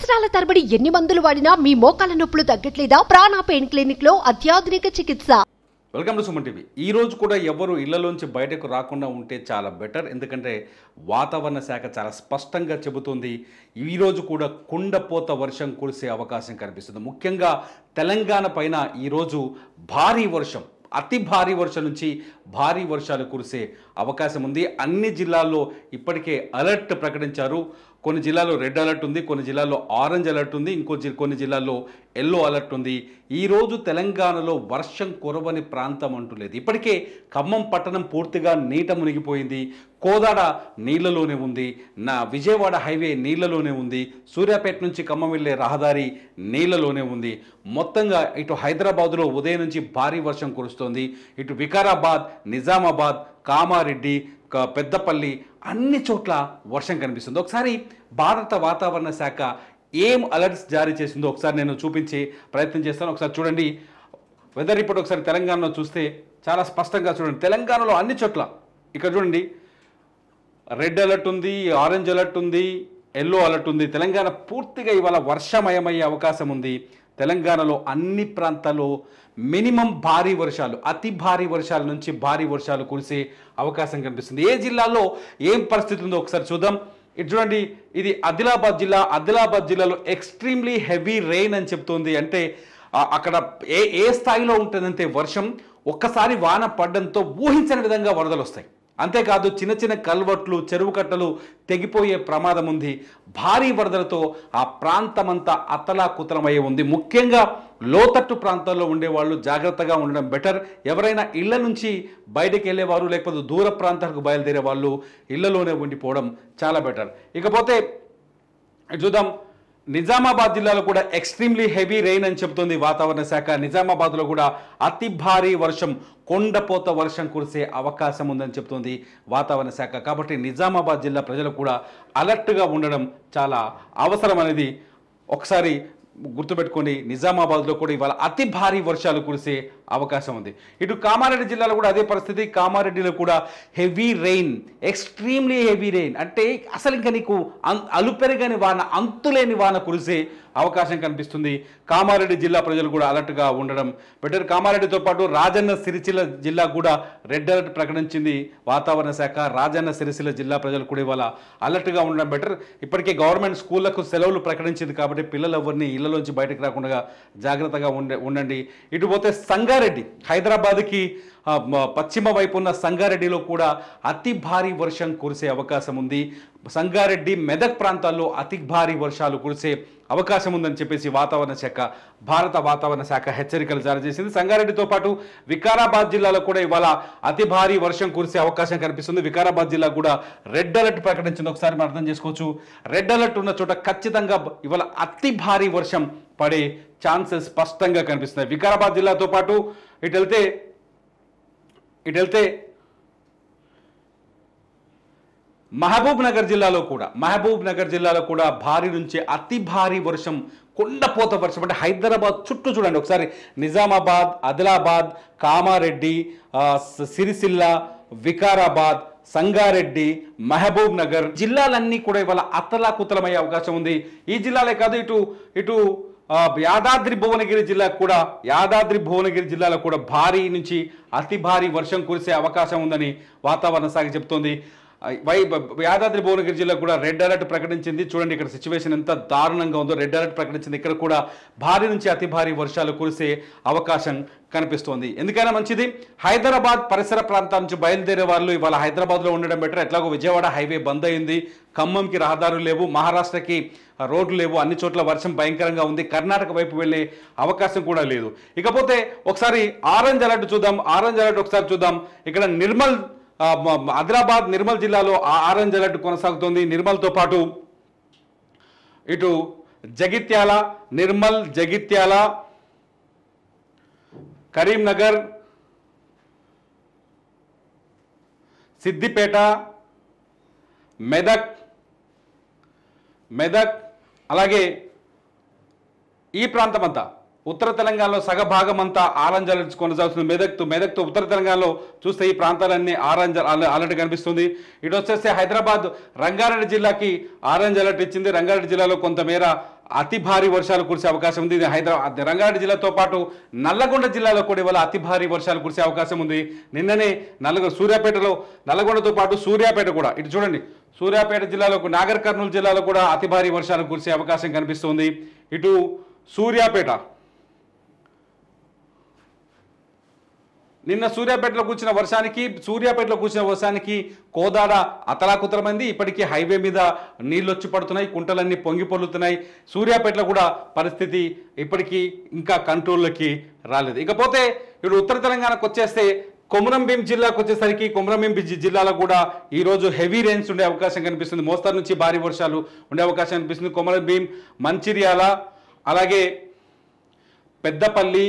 సంవత్సరాల తరబడి ఎన్ని మందులు వాడినా మీ మోకాల నొప్పులు తగ్గట్లేదా? ప్రాణ పెయిన్ క్లినిక్ లో అత్యాధునిక చికిత్స. Welcome to Suman TV. ఈ రోజు కూడా ఎవరు ఇళ్లలోంచి బయటకు రాకుండా ఉంటే చాలా బెటర్. ఎందుకంటే వాతావరణ శాఖ చాలా స్పష్టంగా చెబుతుంది, ఈ రోజు కూడా కుండపోత వర్షం కురిసే అవకాశం కనిపిస్తుంది. ముఖ్యంగా తెలంగాణ పైన ఈరోజు భారీ వర్షం, అతి భారీ వర్షం నుంచి భారీ వర్షాలు కురిసే అవకాశం ఉంది. అన్ని జిల్లాల్లో ఇప్పటికే అలర్ట్ ప్రకటించారు. కొన్ని జిల్లాల్లో రెడ్ అలర్ట్ ఉంది, కొన్ని జిల్లాల్లో ఆరెంజ్ అలర్ట్ ఉంది, కొన్ని జిల్లాల్లో ఎల్లో అలర్ట్ ఉంది. ఈరోజు తెలంగాణలో వర్షం కురవని ప్రాంతం అంటూ లేదు. ఇప్పటికే ఖమ్మం పట్టణం పూర్తిగా నీట మునిగిపోయింది. కోదాడ నీళ్లలోనే ఉంది, విజయవాడ హైవే నీళ్లలోనే ఉంది, సూర్యాపేట నుంచి ఖమ్మం వెళ్ళే రహదారి నీళ్లలోనే ఉంది. మొత్తంగా ఇటు హైదరాబాద్లో ఉదయం నుంచి భారీ వర్షం కురుస్తోంది. ఇటు వికారాబాద్, నిజామాబాద్, కామారెడ్డి, పెద్దపల్లి అన్ని చోట్ల వర్షం కనిపిస్తుంది. ఒకసారి భారత వాతావరణ శాఖ ఏం అలర్ట్స్ జారీ చేసిందో ఒకసారి నేను చూపించే ప్రయత్నం చేస్తాను. ఒకసారి చూడండి వెదర్ రిపోర్ట్. ఒకసారి తెలంగాణలో చూస్తే చాలా స్పష్టంగా చూడండి. తెలంగాణలో అన్ని చోట్ల ఇక్కడ చూడండి రెడ్ అలర్ట్ ఉంది, ఆరెంజ్ అలర్ట్ ఉంది, ఎల్లో అలర్ట్ ఉంది. తెలంగాణ పూర్తిగా ఇవాళ వర్షమయమయ్యే అవకాశం ఉంది. తెలంగాణలో అన్ని ప్రాంతాల్లో మినిమం భారీ వర్షాలు, అతి భారీ వర్షాల నుంచి భారీ వర్షాలు కురిసే అవకాశం కనిపిస్తుంది. ఏ జిల్లాలో ఏం పరిస్థితి ఉందో ఒకసారి చూద్దాం. ఇటు చూడండి, ఇది ఆదిలాబాద్ జిల్లా. ఆదిలాబాద్ జిల్లాలో ఎక్స్ట్రీమ్లీ హెవీ రెయిన్ అని చెప్తోంది. అంటే అక్కడ ఏ స్థాయిలో ఉంటుందంటే వర్షం ఒక్కసారి వాన పడడంతో ఊహించని విధంగా వరదలు వస్తాయి. అంతేకాదు చిన్న చిన్న కల్వర్ట్లు, చెరువు కట్టలు తెగిపోయే ప్రమాదం ఉంది. భారీ వరదలతో ఆ ప్రాంతమంతా అతలాకుతలమయ్యే ఉంది. ముఖ్యంగా లోతట్టు ప్రాంతాల్లో ఉండేవాళ్ళు జాగ్రత్తగా ఉండడం బెటర్. ఎవరైనా ఇళ్ల నుంచి బయటకు వెళ్ళేవారు, లేకపోతే దూర ప్రాంతాలకు బయలుదేరే వాళ్ళు ఇళ్లలోనే ఉండిపోవడం చాలా బెటర్. ఇకపోతే చూద్దాం, నిజామాబాద్ జిల్లాలో కూడా ఎక్స్ట్రీమ్లీ హెవీ రెయిన్ అని చెబుతోంది వాతావరణ శాఖ. నిజామాబాద్లో కూడా అతి భారీ వర్షం, కొండపోత వర్షం కురిసే అవకాశం ఉందని చెప్తోంది వాతావరణ శాఖ. కాబట్టి నిజామాబాద్ జిల్లా ప్రజలు కూడా అలర్ట్గా ఉండడం చాలా అవసరం అనేది ఒకసారి గుర్తుపెట్టుకోండి. నిజామాబాద్లో కూడా ఇవాళ అతి భారీ వర్షాలు కురిసే అవకాశం ఉంది. ఇటు కామారెడ్డి జిల్లాలో కూడా అదే పరిస్థితి. కామారెడ్డిలో కూడా heavy rain, extremely heavy rain. అంటే అసలు ఇంకా నీకు అలుపెరగని వాన, అంతులేని వాన కురిసే అవకాశం కనిపిస్తుంది. కామారెడ్డి జిల్లా ప్రజలు కూడా అలర్ట్గా ఉండడం బెటర్. కామారెడ్డితో పాటు రాజన్న సిరిసిల్ల జిల్లా కూడా రెడ్ అలర్ట్ ప్రకటించింది వాతావరణ శాఖ. రాజన్న సిరిసిల్ల జిల్లా ప్రజలు కూడా ఇవాళ అలర్ట్గా ఉండడం బెటర్. ఇప్పటికే గవర్నమెంట్ స్కూళ్లకు సెలవులు ప్రకటించింది కాబట్టి పిల్లలు ఎవరిని ఇళ్లలోంచి బయటకు రాకుండా జాగ్రత్తగా ఉండండి. ఇటు పోతే సంగారెడ్డి, హైదరాబాద్కి పశ్చిమ వైపు ఉన్న సంగారెడ్డిలో కూడా అతి భారీ వర్షం కురిసే అవకాశం ఉంది. సంగారెడ్డి, మెదక్ ప్రాంతాల్లో అతి భారీ వర్షాలు కురిసే అవకాశం ఉందని చెప్పేసి భారత వాతావరణ శాఖ హెచ్చరికలు జారీ చేసింది. సంగారెడ్డితో పాటు వికారాబాద్ జిల్లాలో కూడా ఇవాళ అతి భారీ వర్షం కురిసే అవకాశం కనిపిస్తుంది. వికారాబాద్ జిల్లా కూడా రెడ్ అలర్ట్ ప్రకటించింది. ఒకసారి మనం అర్థం చేసుకోవచ్చు. రెడ్ అలర్ట్ ఉన్న చోట ఖచ్చితంగా ఇవాళ అతి భారీ వర్షం పడే ఛాన్సెస్ స్పష్టంగా కనిపిస్తున్నాయి. వికారాబాద్ జిల్లాతో పాటు ఇటు వెళ్తే మహబూబ్ నగర్ జిల్లాలో కూడా భారీ నుంచి అతి భారీ వర్షం, కొండపోత వర్షం. అంటే హైదరాబాద్ చుట్టూ చూడండి ఒకసారి. నిజామాబాద్, ఆదిలాబాద్, కామారెడ్డి, సిరిసిల్ల, వికారాబాద్, సంగారెడ్డి, మహబూబ్ నగర్ జిల్లాలన్నీ కూడా ఇవాళ అతలాకుతలమయ్యే అవకాశం ఉంది. ఈ జిల్లాలే కాదు, ఇటు యాదాద్రి భువనగిరి జిల్లాలో కూడా భారీ నుంచి అతి భారీ వర్షం కురిసే అవకాశం ఉందని వాతావరణ శాఖ చెప్తోంది. యాదాద్రి భువనగిరి జిల్లా కూడా రెడ్ అలర్ట్ ప్రకటించింది. చూడండి ఇక్కడ సిచ్యువేషన్ ఎంత దారుణంగా ఉందో. రెడ్ అలర్ట్ ప్రకటించింది. ఇక్కడ కూడా భారీ నుంచి అతి భారీ వర్షాలు కురిసే అవకాశం కనిపిస్తోంది. ఎందుకైనా మంచిది, హైదరాబాద్ పరిసర ప్రాంతాల నుంచి బయలుదేరే వాళ్ళు ఇవాళ హైదరాబాద్లో ఉండడం బెటర్. ఎట్లాగో విజయవాడ హైవే బంద్ అయింది, ఖమ్మంకి రహదారులు లేవు, మహారాష్ట్రకి రోడ్లు లేవు, అన్ని చోట్ల వర్షం భయంకరంగా ఉంది. కర్ణాటక వైపు వెళ్ళే అవకాశం కూడా లేదు. ఇకపోతే ఒకసారి ఆరెంజ్ అలర్ట్ చూద్దాం. ఇక్కడ ఆదిలాబాద్, నిర్మల్ జిల్లాలో ఆరెంజ్ అలర్ట్ కొనసాగుతోంది. నిర్మల్తో పాటు ఇటు జగిత్యాల, కరీంనగర్, సిద్దిపేట, మెదక్ అలాగే ఈ ప్రాంతమంతా ఉత్తర తెలంగాణలో సగభాగం అంతా ఆరెంజ్ అలర్ట్ కొనసాగుతుంది. మెదక్తో ఉత్తర తెలంగాణలో చూస్తే ఈ ప్రాంతాలన్నీ ఆరెంజ్ అలర్ట్ కనిపిస్తుంది. ఇటు వచ్చేస్తే హైదరాబాద్, రంగారెడ్డి జిల్లాకి ఆరెంజ్ అలర్ట్ ఇచ్చింది. రంగారెడ్డి జిల్లాలో కొంతమేర అతి భారీ వర్షాలు కురిసే అవకాశం ఉంది. ఇది హైదరాబాద్ రంగారెడ్డి జిల్లాతో పాటు నల్లగొండ జిల్లాలో కూడా ఇవాళ అతి భారీ వర్షాలు కురిసే అవకాశం ఉంది. నిన్ననే సూర్యాపేటలో నల్లగొండతో పాటు సూర్యాపేట కూడా ఇటు చూడండి, సూర్యాపేట జిల్లాలో నాగర్ కర్నూలు జిల్లాలో కూడా అతి భారీ వర్షాలు కురిసే అవకాశం కనిపిస్తుంది. ఇటు నిన్న సూర్యాపేటలో కూర్చున్న వర్షానికి కోదాడ అతలాకుతలమైంది. ఇప్పటికీ హైవే మీద నీళ్ళు వచ్చి పడుతున్నాయి, కుంటలన్నీ పొంగి పొర్లుతున్నాయి. సూర్యాపేటలో కూడా పరిస్థితి ఇప్పటికీ ఇంకా కంట్రోల్లోకి రాలేదు. ఇకపోతే ఇప్పుడు ఉత్తర తెలంగాణకు వచ్చేస్తే కొమరంభీం జిల్లాకు వచ్చేసరికి కొమరంభీం జిల్లాలో కూడా ఈరోజు హెవీ రెయిన్స్ ఉండే అవకాశం కనిపిస్తుంది. మోస్తరు నుంచి భారీ వర్షాలు ఉండే అవకాశం కనిపిస్తుంది. కొమరంభీం, మంచిర్యాల, అలాగే పెద్దపల్లి,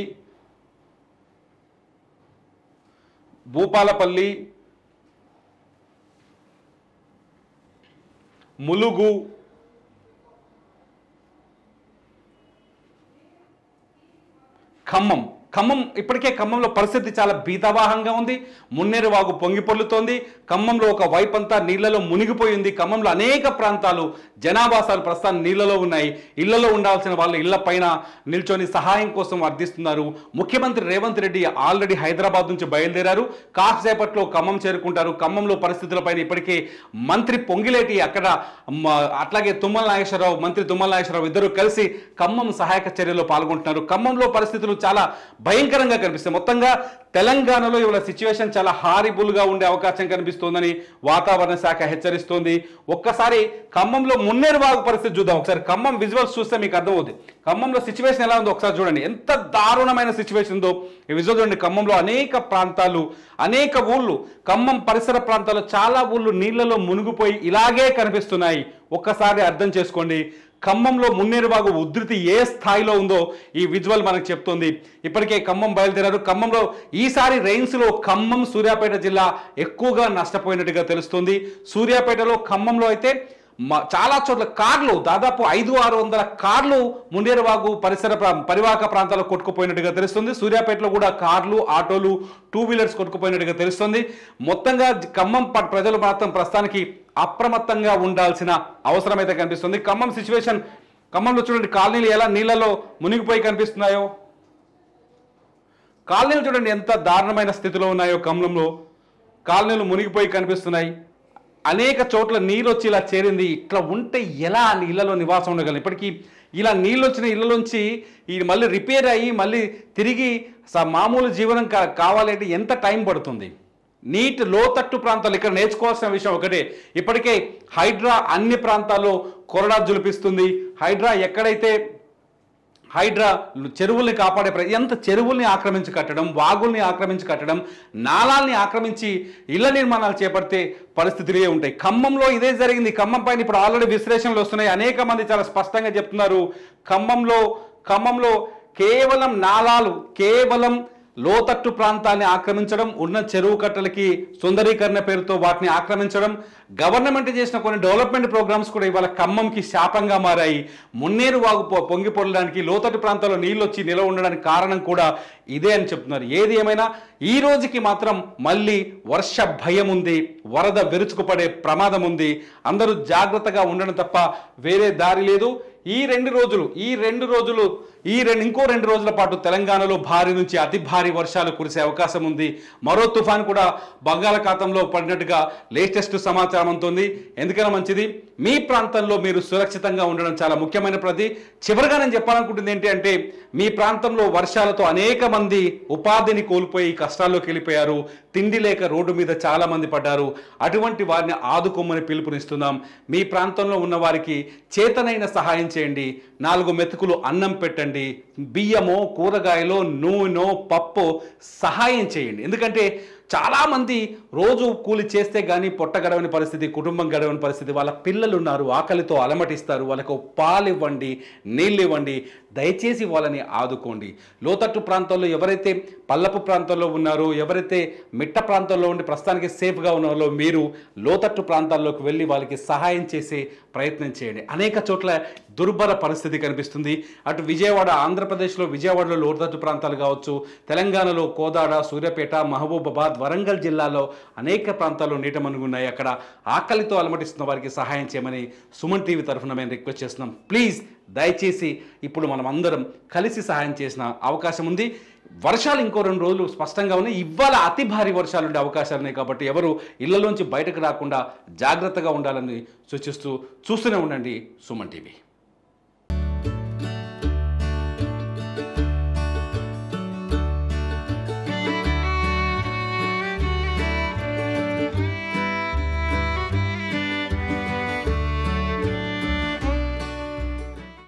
భూపాలపల్లి, ములుగు, ఖమ్మం ఇప్పటికే ఖమ్మంలో పరిస్థితి చాలా భీతావహంగా ఉంది. మున్నేరు వాగు పొంగి పొర్లుతోంది. ఖమ్మంలో ఒక వైపంతా నీళ్లలో మునిగిపోయింది. ఖమ్మంలో అనేక ప్రాంతాలు జనావాసాలు ప్రస్తుతం నీళ్లలో ఉన్నాయి. ఇళ్లలో ఉండాల్సిన వాళ్ళు ఇళ్ల పైన నిల్చొని సహాయం కోసం అర్థిస్తున్నారు. ముఖ్యమంత్రి రేవంత్ రెడ్డి ఆల్రెడీ హైదరాబాద్ నుంచి బయలుదేరారు. కాసేపట్లో ఖమ్మం చేరుకుంటారు. ఖమ్మంలో పరిస్థితులపైన ఇప్పటికే మంత్రి పొంగిలేటి అక్కడ, అట్లాగే మంత్రి తుమ్మల నాగేశ్వరరావు ఇద్దరు కలిసి ఖమ్మం సహాయక చర్యలో పాల్గొంటున్నారు. ఖమ్మంలో పరిస్థితులు చాలా భయంకరంగా కనిపిస్తాయి. మొత్తంగా తెలంగాణలో ఇవాళ సిచ్యువేషన్ చాలా హారిబుల్గా ఉండే అవకాశం కనిపిస్తోందని వాతావరణ శాఖ హెచ్చరిస్తోంది. ఒక్కసారి ఖమ్మంలో మున్నేరు వాగు పరిస్థితి చూద్దాం. ఒకసారి ఖమ్మం విజువల్స్ చూస్తే మీకు అర్థమవుతుంది. ఖమ్మంలో సిచ్యువేషన్ ఎలా ఉందో ఒకసారి చూడండి. ఎంత దారుణమైన సిచ్యువేషన్ ఉందో ఈ విజువల్ చూడండి. ఖమ్మంలో అనేక ప్రాంతాలు, అనేక ఊళ్ళు, ఖమ్మం పరిసర ప్రాంతాల్లో చాలా ఊళ్ళు నీళ్లలో మునిగిపోయి ఇలాగే కనిపిస్తున్నాయి. ఒక్కసారి అర్థం చేసుకోండి ఖమ్మంలో మున్నేరు వాగు ఉధృతి ఏ స్థాయిలో ఉందో ఈ విజువల్ మనకు చెప్తుంది. ఇప్పటికే ఖమ్మం బయలుదేరారు. ఖమ్మంలో ఈసారి రెయిన్స్లో ఖమ్మం, సూర్యాపేట జిల్లా ఎక్కువగా నష్టపోయినట్టుగా తెలుస్తుంది. సూర్యాపేటలో, ఖమ్మంలో అయితే చాలా చోట్ల కార్లు, దాదాపు 500-600 కార్లు మున్నేరు వాగు పరివాహక ప్రాంతాల్లో కొట్టుకుపోయినట్టుగా తెలుస్తుంది. సూర్యాపేటలో కూడా కార్లు, ఆటోలు, 2 వీలర్స్ కొట్టుకుపోయినట్టుగా తెలుస్తుంది. మొత్తంగా ఖమ్మం ప్రజలు మాత్రం ప్రస్తుతానికి అప్రమత్తంగా ఉండాల్సిన అవసరం అయితే కనిపిస్తుంది. ఖమ్మం సిచ్యువేషన్, ఖమ్మంలో చూడండి కాలనీలు ఎలా నీళ్లలో మునిగిపోయి కనిపిస్తున్నాయో. కాలనీలు చూడండి ఎంత దారుణమైన స్థితిలో ఉన్నాయో. ఖమ్మంలో కాలనీలు మునిగిపోయి కనిపిస్తున్నాయి. అనేక చోట్ల నీళ్ళు వచ్చి ఇలా చేరింది. ఇట్లా ఉంటే ఎలా ఇళ్లలో నివాసం ఉండగలం? ఇప్పటికీ ఇలా నీళ్ళు వచ్చిన ఇళ్లలోంచి మళ్ళీ రిపేర్ అయ్యి మళ్ళీ తిరిగి మామూలు జీవనం కావాలంటే ఎంత టైం పడుతుంది? లోతట్టు ప్రాంతాలు ఇక్కడ నేర్చుకోవాల్సిన విషయం ఒకటే. ఇప్పటికే హైడ్రా అన్ని ప్రాంతాల్లో కొరడా జులిపిస్తుంది. హైడ్రా చెరువుల్ని కాపాడే ఎంత చెరువుల్ని ఆక్రమించి కట్టడం, వాగుల్ని ఆక్రమించి కట్టడం, నాలాల్ని ఆక్రమించి ఇళ్ల నిర్మాణాలు చేపడితే పరిస్థితులే ఉంటాయి. ఖమ్మంలో ఇదే జరిగింది. ఖమ్మం పైన ఇప్పుడు ఆల్రెడీ విశ్లేషణలు వస్తున్నాయి. అనేక మంది చాలా స్పష్టంగా చెప్తున్నారు. ఖమ్మంలో కేవలం నాలాలు, కేవలం లోతట్టు ప్రాంతాన్ని ఆక్రమించడం, ఉన్న చెరువు కట్టలకి సుందరీకరణ పేరుతో వాటిని ఆక్రమించడం, గవర్నమెంట్ చేసిన కొన్ని డెవలప్మెంట్ ప్రోగ్రామ్స్ కూడా ఇవాళ ఖమ్మంకి శాపంగా మారాయి. మున్నేరు వాగు పొంగి పొరడానికి, లోతట్టు ప్రాంతాల్లో నీళ్ళు వచ్చి నిలవ ఉండడానికి కారణం కూడా ఇదే అని చెప్తున్నారు. ఏది ఏమైనా ఈ రోజుకి మాత్రం మళ్ళీ వర్ష భయం ఉంది, వరద విరుచుకుపడే ప్రమాదం ఉంది. అందరూ జాగ్రత్తగా ఉండడం తప్ప వేరే దారి లేదు. ఇంకో 2 రోజుల పాటు తెలంగాణలో భారీ నుంచి అతి భారీ వర్షాలు కురిసే అవకాశం ఉంది. మరో తుఫాన్ కూడా బంగాళాఖాతంలో పడినట్టుగా లేటెస్ట్ సమాచారం ఉంటుంది. ఎందుకైనా మంచిది మీ ప్రాంతంలో మీరు సురక్షితంగా ఉండడం చాలా ముఖ్యమైన ప్రతి. చివరిగా నేను చెప్పాలనుకుంటుంది ఏంటి అంటే, మీ ప్రాంతంలో వర్షాలతో అనేక మంది ఉపాధిని కోల్పోయి కష్టాల్లోకి వెళ్ళిపోయారు. తిండి లేక రోడ్డు మీద చాలా మంది పడ్డారు. అటువంటి వారిని ఆదుకోమని పిలుపునిస్తున్నాం. మీ ప్రాంతంలో ఉన్న వారికి చేతనైన సహాయం చేయండి. 4 మెతుకులు అన్నం పెట్టండి. బియ్యమో, కూరగాయలో, నూనె, పప్పు సహాయం చేయండి. ఎందుకంటే చాలామంది రోజు కూలి చేస్తే కానీ పొట్ట గడవని పరిస్థితి, కుటుంబం గడవని పరిస్థితి. వాళ్ళ పిల్లలు ఉన్నారు, ఆకలితో అలమటిస్తారు. వాళ్ళకు పాలు ఇవ్వండి, నీళ్ళు ఇవ్వండి. దయచేసి వాళ్ళని ఆదుకోండి. లోతట్టు ప్రాంతాల్లో ఎవరైతే పల్లపు ప్రాంతాల్లో ఉన్నారో, ఎవరైతే మిట్ట ప్రాంతాల్లో ఉండి ప్రస్తుతానికి సేఫ్గా ఉన్నారో, మీరు లోతట్టు ప్రాంతాల్లోకి వెళ్ళి వాళ్ళకి సహాయం చేసే ప్రయత్నం చేయండి. అనేక చోట్ల దుర్భర పరిస్థితి కనిపిస్తుంది. అటు విజయవాడ, ఆంధ్రప్రదేశ్లో విజయవాడలో లోతట్టు ప్రాంతాలు కావచ్చు, తెలంగాణలో కోదాడ, సూర్యాపేట, మహబూబాబాద్, వరంగల్ జిల్లాలో అనేక ప్రాంతాల్లో నీట మునుగున్నాయి. అక్కడ ఆకలితో అలమటిస్తున్న వారికి సహాయం చేయమని సుమన్ టీవీ తరఫున మేము రిక్వెస్ట్ చేస్తున్నాం. ప్లీజ్ దయచేసి ఇప్పుడు మనం అందరం కలిసి సహాయం చేసిన అవకాశం ఉంది. వర్షాలు ఇంకో 2 రోజులు స్పష్టంగా ఉన్నాయి. ఇవాళ అతి భారీ వర్షాలు ఉండే అవకాశాలు ఉన్నాయి. కాబట్టి ఎవరు ఇళ్లలోంచి బయటకు రాకుండా జాగ్రత్తగా ఉండాలని సూచిస్తూ చూస్తూనే ఉండండి సుమన్ టీవీ.